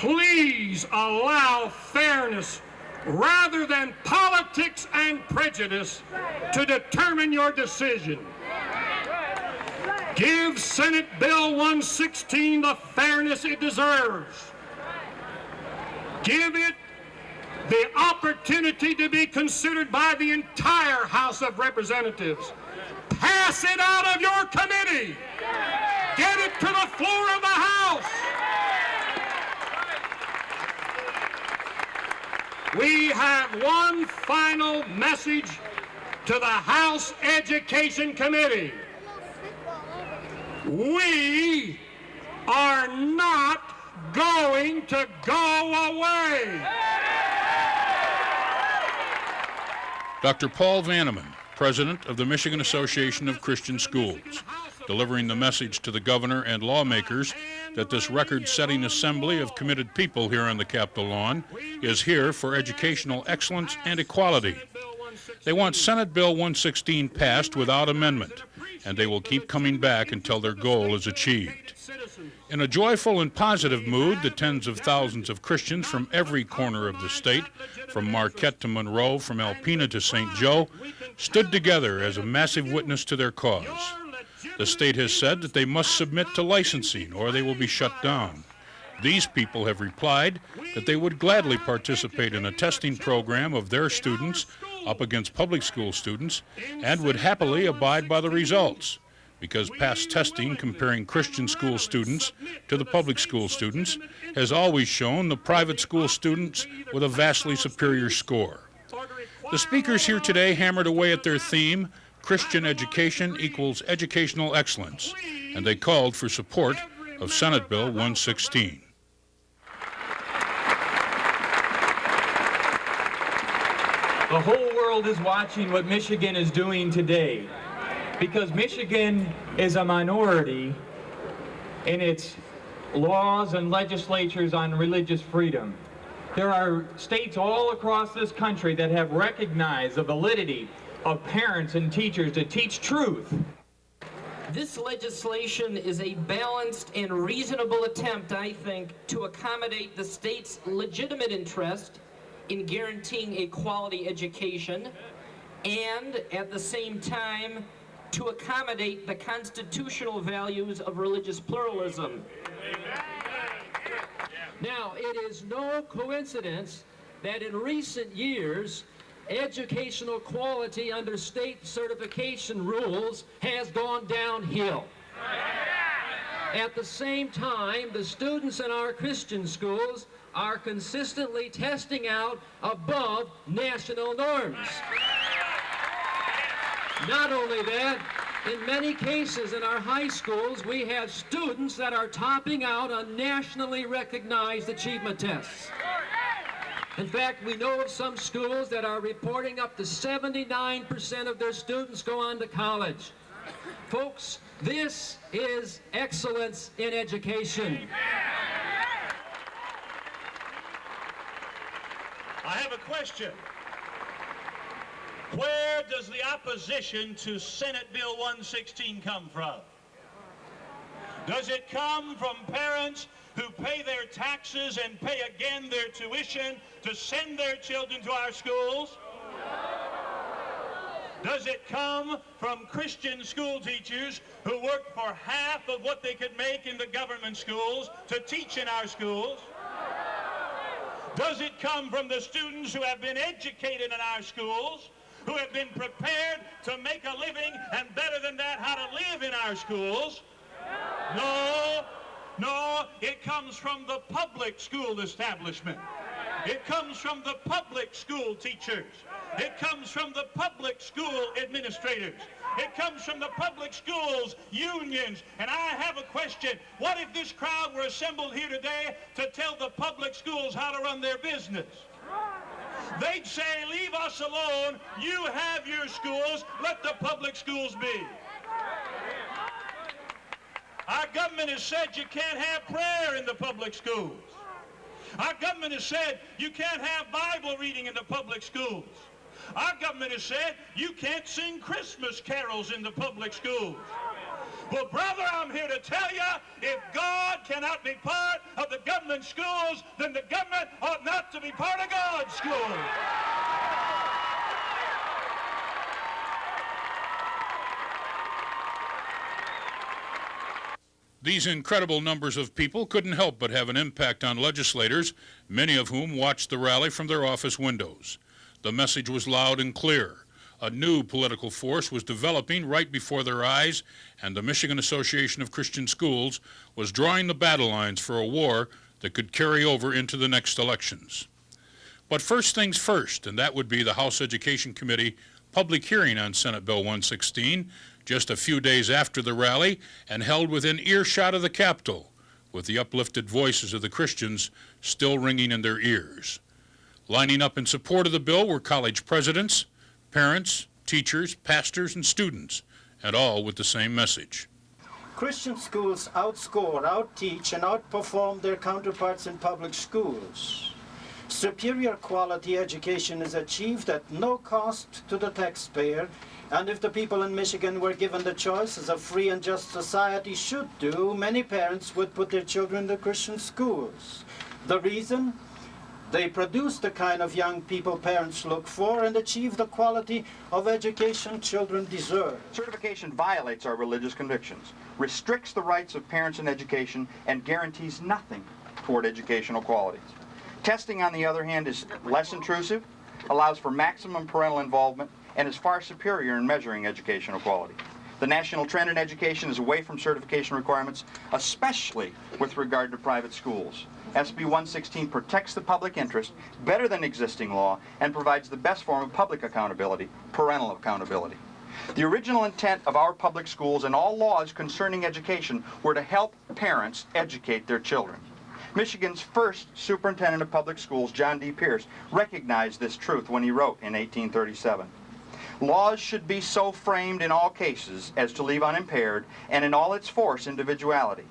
please allow fairness rather than politics and prejudice to determine your decision. Give Senate Bill 116 the fairness it deserves. Give it the opportunity to be considered by the entire House of Representatives. Pass it out of your committee. Get it to the floor of the House. We have one final message to the House Education Committee. We are not going to go away. Dr. Paul Vanneman, President of the Michigan Association of Christian Schools, delivering the message to the governor and lawmakers that this record-setting assembly of committed people here on the Capitol lawn is here for educational excellence and equality. They want Senate Bill 116 passed without amendment, and they will keep coming back until their goal is achieved. In a joyful and positive mood, the tens of thousands of Christians from every corner of the state, from Marquette to Monroe, from Alpena to St. Joe, stood together as a massive witness to their cause. The state has said that they must submit to licensing or they will be shut down. These people have replied that they would gladly participate in a testing program of their students up against public school students and would happily abide by the results, because past testing comparing Christian school students to the public school students has always shown the private school students with a vastly superior score. The speakers here today hammered away at their theme, Christian education equals educational excellence, and they called for support of Senate Bill 116. The whole world is watching what Michigan is doing today, because Michigan is a minority in its laws and legislatures on religious freedom. There are states all across this country that have recognized the validity of parents and teachers to teach truth. This legislation is a balanced and reasonable attempt, I think, to accommodate the state's legitimate interest in guaranteeing a quality education and, at the same time, to accommodate the constitutional values of religious pluralism. Now, it is no coincidence that in recent years, educational quality under state certification rules has gone downhill. At the same time, the students in our Christian schools are consistently testing out above national norms. Not only that, in many cases in our high schools, we have students that are topping out on nationally recognized achievement tests. In fact, we know of some schools that are reporting up to 79% of their students go on to college. Folks, this is excellence in education. I have a question. Where does the opposition to Senate Bill 116 come from? Does it come from parents who pay their taxes and pay again their tuition to send their children to our schools? Does it come from Christian school teachers who work for half of what they could make in the government schools to teach in our schools? Does it come from the students who have been educated in our schools, who have been prepared to make a living, and better than that, how to live in our schools? No, it comes from the public school establishment. It comes from the public school teachers. It comes from the public school administrators. It comes from the public schools unions. And I have a question. What if this crowd were assembled here today to tell the public schools how to run their business? They'd say, leave us alone. You have your schools. Let the public schools be. Our government has said you can't have prayer in the public schools. Our government has said you can't have Bible reading in the public schools. Our government has said you can't sing Christmas carols in the public schools. Well, brother, I'm here to tell you, if God cannot be part of the government schools, then the government ought not to be part of God's schools. These incredible numbers of people couldn't help but have an impact on legislators, many of whom watched the rally from their office windows. The message was loud and clear. A new political force was developing right before their eyes, and the Michigan Association of Christian Schools was drawing the battle lines for a war that could carry over into the next elections. But first things first, and that would be the House Education Committee public hearing on Senate Bill 116, just a few days after the rally, and held within earshot of the Capitol, with the uplifted voices of the Christians still ringing in their ears. Lining up in support of the bill were college presidents, parents, teachers, pastors, and students, and all with the same message. Christian schools outscore, outteach, and outperform their counterparts in public schools. Superior quality education is achieved at no cost to the taxpayer, and if the people in Michigan were given the choice, as a free and just society should do, many parents would put their children in the Christian schools. The reason? They produce the kind of young people parents look for and achieve the quality of education children deserve. Certification violates our religious convictions, restricts the rights of parents in education, and guarantees nothing toward educational qualities. Testing, on the other hand, is less intrusive, allows for maximum parental involvement, and is far superior in measuring educational quality. The national trend in education is away from certification requirements, especially with regard to private schools. SB 116 protects the public interest better than existing law and provides the best form of public accountability, parental accountability. The original intent of our public schools and all laws concerning education were to help parents educate their children. Michigan's first superintendent of public schools, John D. Pierce, recognized this truth when he wrote in 1837. Laws should be so framed in all cases as to leave unimpaired and in all its force individuality.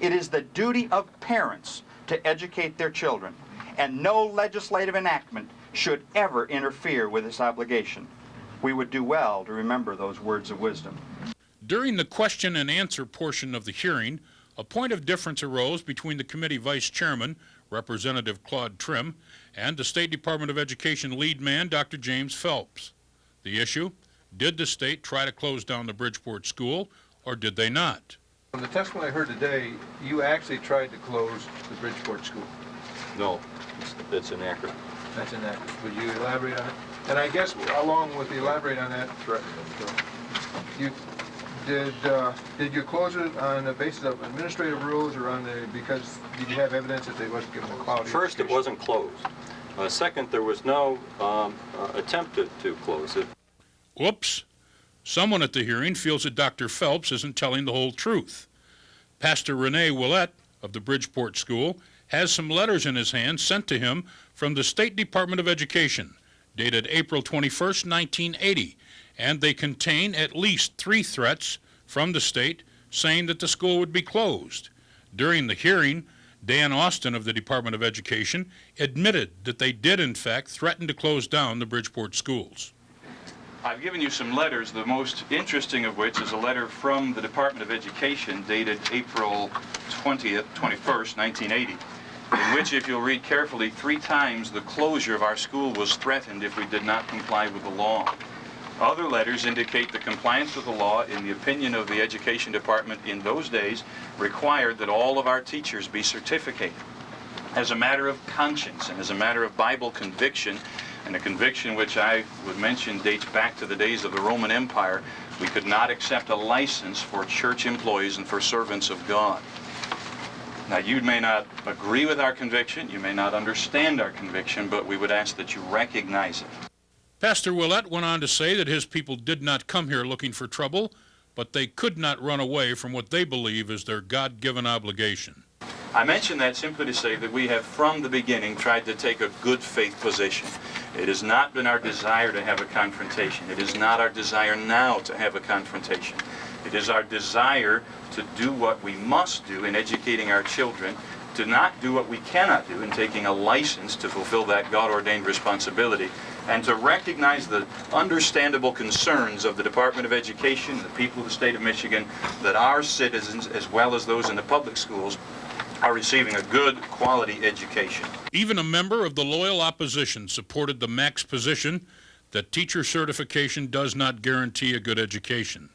It is the duty of parents to educate their children, and no legislative enactment should ever interfere with this obligation. We would do well to remember those words of wisdom. During the question and answer portion of the hearing, a point of difference arose between the committee vice chairman, Representative Claude Trim, and the State Department of Education lead man, Dr. James Phelps. The issue: did the state try to close down the Bridgeport school, or did they not? From the testimony I heard today, you actually tried to close the Bridgeport school. No, that's inaccurate. That's inaccurate. Would you elaborate on it? And I guess along with the elaborate on that, did you close it on the basis of administrative rules, or on because did you have evidence that they wasn't given a quality First, education? it wasn't closed. Second, there was no attempt to close it. Whoops. Someone at the hearing feels that Dr. Phelps isn't telling the whole truth. Pastor Rene Willett of the Bridgeport School has some letters in his hand sent to him from the State Department of Education, dated April 21st, 1980, and they contain at least 3 threats from the state saying that the school would be closed. During the hearing, Dan Austin of the Department of Education admitted that they did, in fact, threaten to close down the Bridgeport schools. I've given you some letters, the most interesting of which is a letter from the Department of Education dated April 21st, 1980, in which, if you'll read carefully, 3 times the closure of our school was threatened if we did not comply with the law. Other letters indicate the compliance with the law, in the opinion of the Education Department in those days, required that all of our teachers be certificated. As a matter of conscience and as a matter of Bible conviction, and a conviction which I would mention dates back to the days of the Roman Empire, we could not accept a license for church employees and for servants of God. Now, you may not agree with our conviction, you may not understand our conviction, but we would ask that you recognize it. Pastor Willett went on to say that his people did not come here looking for trouble, but they could not run away from what they believe is their God-given obligation. I mention that simply to say that we have from the beginning tried to take a good faith position. It has not been our desire to have a confrontation. It is not our desire now to have a confrontation. It is our desire to do what we must do in educating our children, to not do what we cannot do in taking a license to fulfill that God-ordained responsibility, and to recognize the understandable concerns of the Department of Education, the people of the state of Michigan, that our citizens, as well as those in the public schools, are receiving a good quality education. Even a member of the loyal opposition supported the MACS position that teacher certification does not guarantee a good education.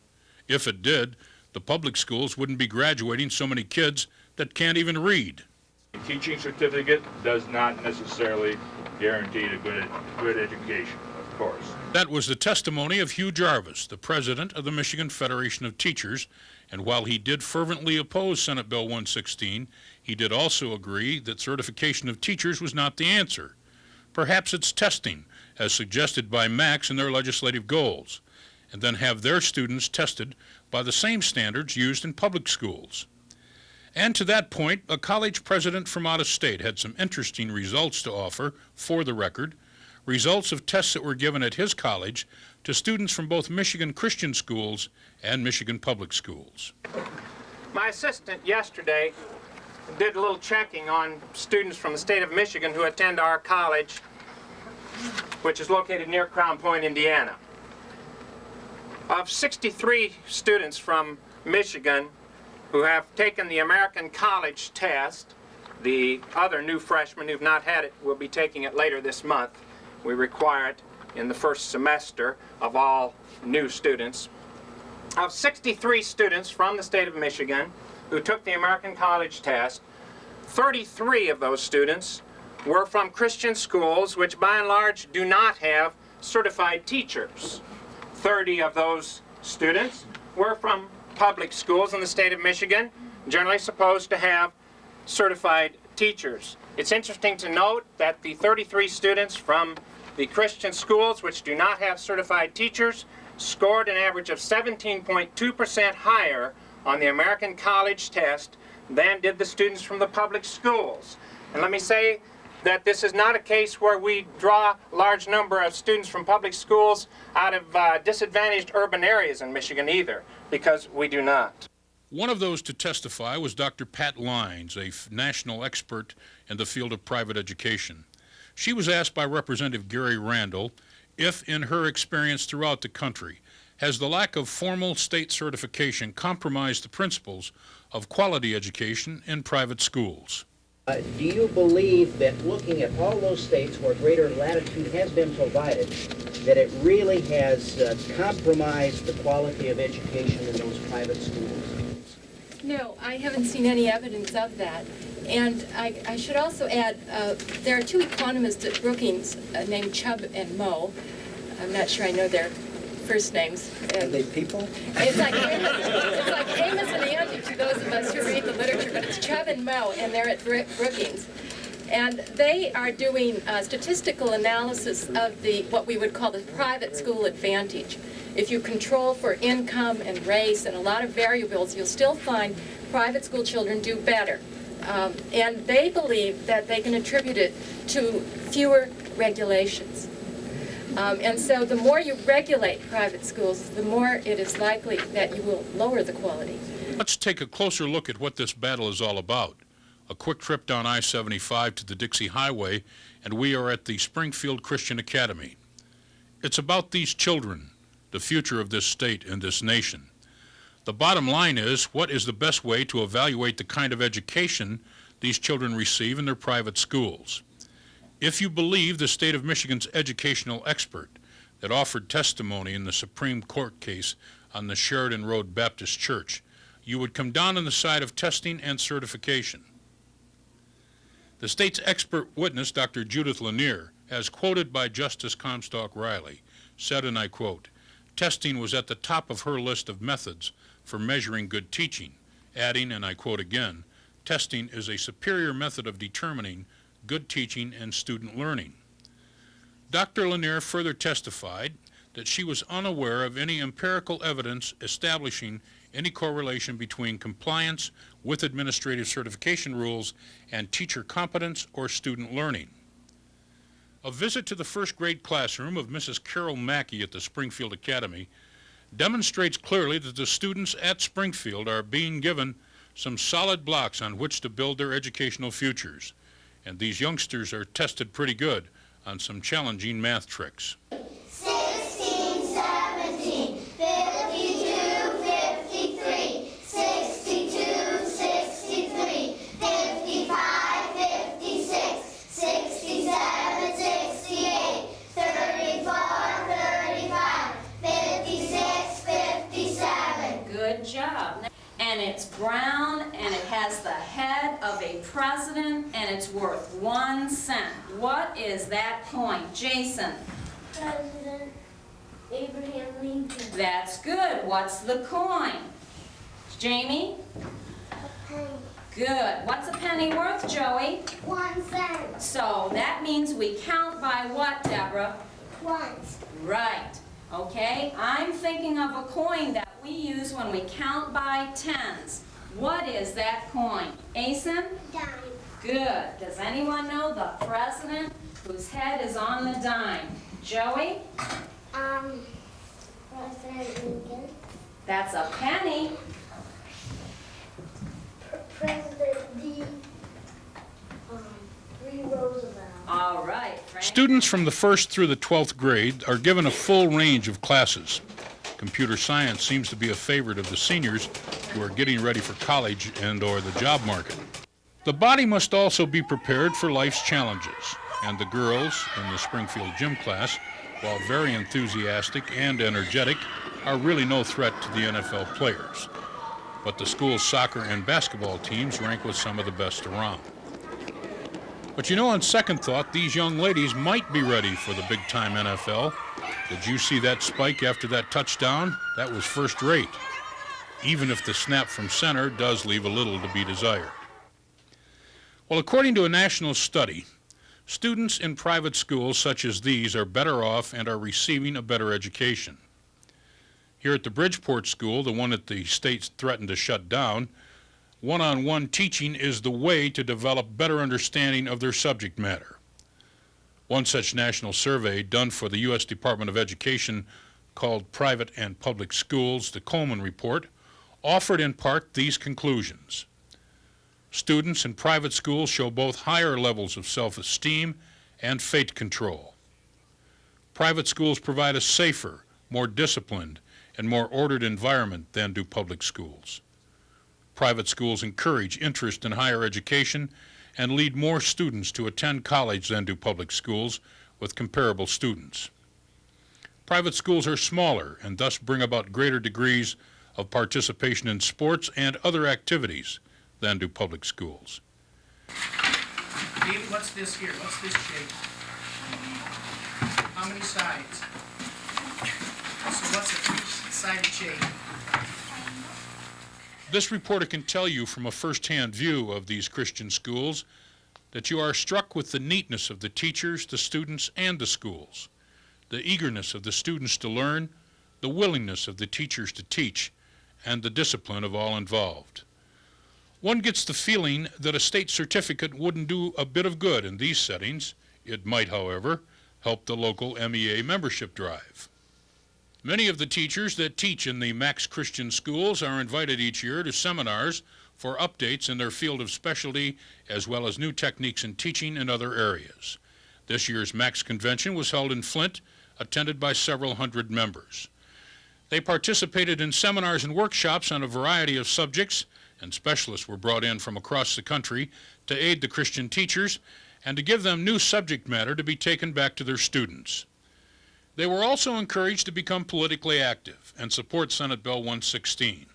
If it did, the public schools wouldn't be graduating so many kids that can't even read. A teaching certificate does not necessarily guarantee a good education, of course. That was the testimony of Hugh Jarvis, the president of the Michigan Federation of Teachers, and while he did fervently oppose Senate Bill 116, he did also agree that certification of teachers was not the answer. Perhaps it's testing, as suggested by MACS in their legislative goals, and then have their students tested by the same standards used in public schools. And to that point, a college president from out of state had some interesting results to offer, for the record, results of tests that were given at his college to students from both Michigan Christian schools and Michigan public schools. My assistant yesterday did a little checking on students from the state of Michigan who attend our college, which is located near Crown Point, Indiana. Of 63 students from Michigan who have taken the American College test, the other new freshmen who've not had it will be taking it later this month. We require it in the first semester of all new students. Of 63 students from the state of Michigan who took the American College test, 33 of those students were from Christian schools, which by and large do not have certified teachers. 30 of those students were from public schools in the state of Michigan, generally supposed to have certified teachers. It's interesting to note that the 33 students from the Christian schools, which do not have certified teachers, scored an average of 17.2% higher on the American College test than did the students from the public schools. And let me say that this is not a case where we draw a large number of students from public schools out of disadvantaged urban areas in Michigan either, because we do not. One of those to testify was Dr. Pat Lines, a national expert in the field of private education. She was asked by Representative Gary Randall if, in her experience throughout the country, has the lack of formal state certification compromised the principles of quality education in private schools. Do you believe that looking at all those states where greater latitude has been provided, that it really has compromised the quality of education in those private schools? No, I haven't seen any evidence of that. And I should also add, there are two economists at Brookings named Chubb and Moe. I'm not sure I know their first names. Are they people? It's like Amos and Andy to those of us who read the literature, but it's Chubb and Moe, and they're at Brookings. And they are doing statistical analysis of what we would call the private school advantage. If you control for income and race and a lot of variables, you'll still find private school children do better. And they believe that they can attribute it to fewer regulations. And so the more you regulate private schools, the more it is likely that you will lower the quality. Let's take a closer look at what this battle is all about. A quick trip down I-75 to the Dixie Highway, and we are at the Springfield Christian Academy. It's about these children, the future of this state and this nation. The bottom line is, what is the best way to evaluate the kind of education these children receive in their private schools? If you believe the state of Michigan's educational expert that offered testimony in the Supreme Court case on the Sheridan Road Baptist Church, you would come down on the side of testing and certification. The state's expert witness, Dr. Judith Lanier, as quoted by Justice Comstock Riley, said, and I quote, "Testing was at the top of her list of methods for measuring good teaching," adding, and I quote again, "Testing is a superior method of determining good teaching and student learning." Dr. Lanier further testified that she was unaware of any empirical evidence establishing any correlation between compliance with administrative certification rules and teacher competence or student learning. A visit to the first grade classroom of Mrs. Carol Mackey at the Springfield Academy demonstrates clearly that the students at Springfield are being given some solid blocks on which to build their educational futures. And these youngsters are tested pretty good on some challenging math tricks. 16, 17, 52, 53, 62, 63, 55, 56, 67, 68, 34, 35, 56, 57. Good job. And it's brown, and it has the head of a president, and it's worth 1 cent. What is that coin? Jason? President Abraham Lincoln. That's good. What's the coin? Jamie? A penny. Good. What's a penny worth, Joey? 1 cent. So that means we count by what, Deborah? Once. Right. Okay, I'm thinking of a coin that we use when we count by tens. What is that coin? Asen? Dime. Good. Does anyone know the president whose head is on the dime? Joey? President Lincoln. That's a penny. President D. Roosevelt. All right. Students from the 1st through the 12th grade are given a full range of classes. Computer science seems to be a favorite of the seniors who are getting ready for college and/or the job market. The body must also be prepared for life's challenges, and the girls in the Springfield gym class, while very enthusiastic and energetic, are really no threat to the NFL players. But the school's soccer and basketball teams rank with some of the best around. But you know, on second thought, these young ladies might be ready for the big-time NFL. Did you see that spike after that touchdown? That was first rate, even if the snap from center does leave a little to be desired. Well, according to a national study, students in private schools such as these are better off and are receiving a better education. Here at the Bridgeport School, the one that the state threatened to shut down, one-on-one teaching is the way to develop better understanding of their subject matter. One such national survey done for the U.S. Department of Education, called Private and Public Schools, the Coleman Report, offered in part these conclusions. Students in private schools show both higher levels of self-esteem and fate control. Private schools provide a safer, more disciplined, and more ordered environment than do public schools. Private schools encourage interest in higher education and lead more students to attend college than do public schools with comparable students. Private schools are smaller and thus bring about greater degrees of participation in sports and other activities than do public schools. David, what's this here? What's this shape? How many sides? So what's a three-sided shape? This reporter can tell you from a first-hand view of these Christian schools that you are struck with the neatness of the teachers, the students, and the schools, the eagerness of the students to learn, the willingness of the teachers to teach, and the discipline of all involved. One gets the feeling that a state certificate wouldn't do a bit of good in these settings. It might, however, help the local MEA membership drive. Many of the teachers that teach in the MACS Christian schools are invited each year to seminars for updates in their field of specialty, as well as new techniques in teaching in other areas. This year's MACS convention was held in Flint, attended by several hundred members. They participated in seminars and workshops on a variety of subjects, and specialists were brought in from across the country to aid the Christian teachers and to give them new subject matter to be taken back to their students. They were also encouraged to become politically active and support Senate Bill 116,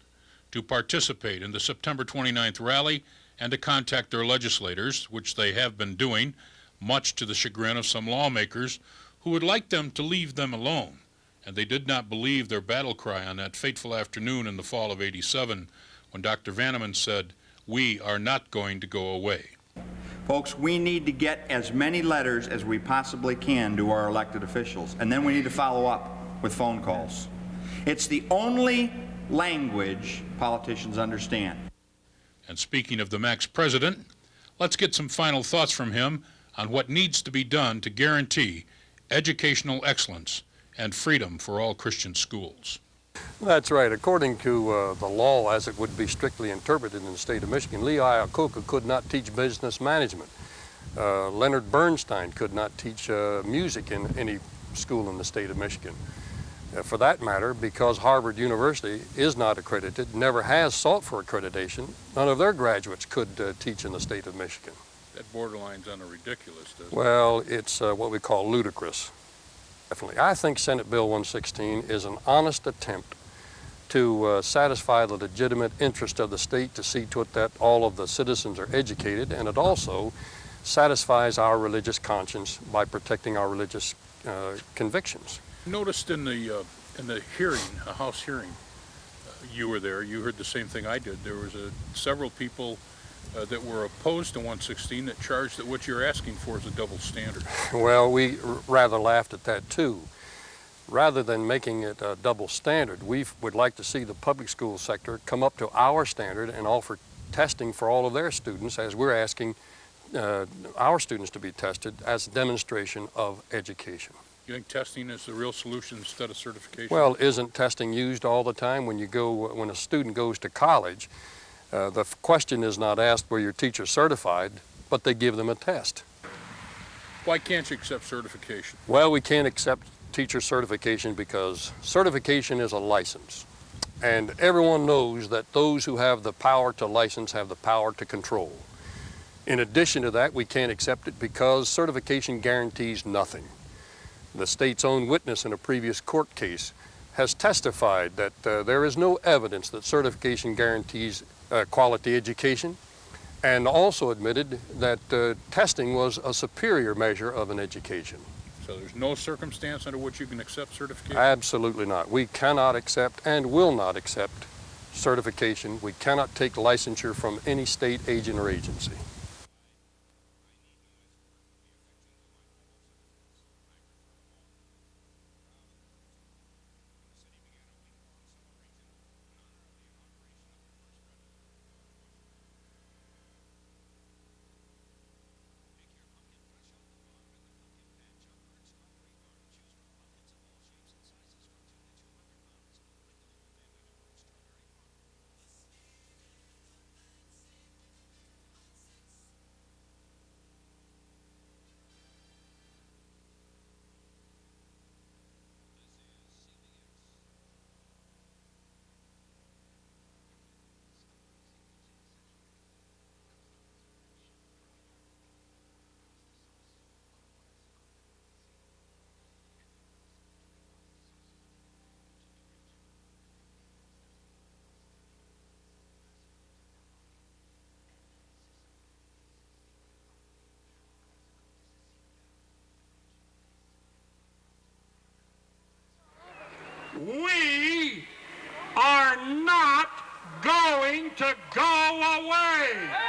to participate in the September 29th rally, and to contact their legislators, which they have been doing, much to the chagrin of some lawmakers who would like them to leave them alone. And they did not believe their battle cry on that fateful afternoon in the fall of '87 when Dr. Vanneman said, "We are not going to go away." Folks, we need to get as many letters as we possibly can to our elected officials, and then we need to follow up with phone calls. It's the only language politicians understand. And speaking of the MACS president, let's get some final thoughts from him on what needs to be done to guarantee educational excellence and freedom for all Christian schools. That's right. According to the law as it would be strictly interpreted in the state of Michigan, Lee Iacocca could not teach business management. Leonard Bernstein could not teach music in any school in the state of Michigan. For that matter, because Harvard University is not accredited, never has sought for accreditation, none of their graduates could teach in the state of Michigan. That borderline's on the ridiculous, doesn't it? Well, it's what we call ludicrous. Definitely. I think Senate Bill 116 is an honest attempt to satisfy the legitimate interest of the state to see to it that all of the citizens are educated, and it also satisfies our religious conscience by protecting our religious convictions. Noticed in the hearing, a House hearing, you were there, you heard the same thing I did. There was several people that were opposed to 116 that charged that what you're asking for is a double standard. Well, we rather laughed at that too. Rather than making it a double standard, we would like to see the public school sector come up to our standard and offer testing for all of their students, as we're asking our students to be tested as a demonstration of education. You think testing is the real solution instead of certification? Well, isn't testing used all the time when a student goes to college? The question is not asked, were your teacher certified, but they give them a test. Why can't you accept certification? Well, we can't accept teacher certification because certification is a license. And everyone knows that those who have the power to license have the power to control. In addition to that, we can't accept it because certification guarantees nothing. The state's own witness in a previous court case has testified that there is no evidence that certification guarantees quality education, and also admitted that testing was a superior measure of an education. So there's no circumstance under which you can accept certification? Absolutely not. We cannot accept and will not accept certification. We cannot take licensure from any state agent or agency. We are not going to go away.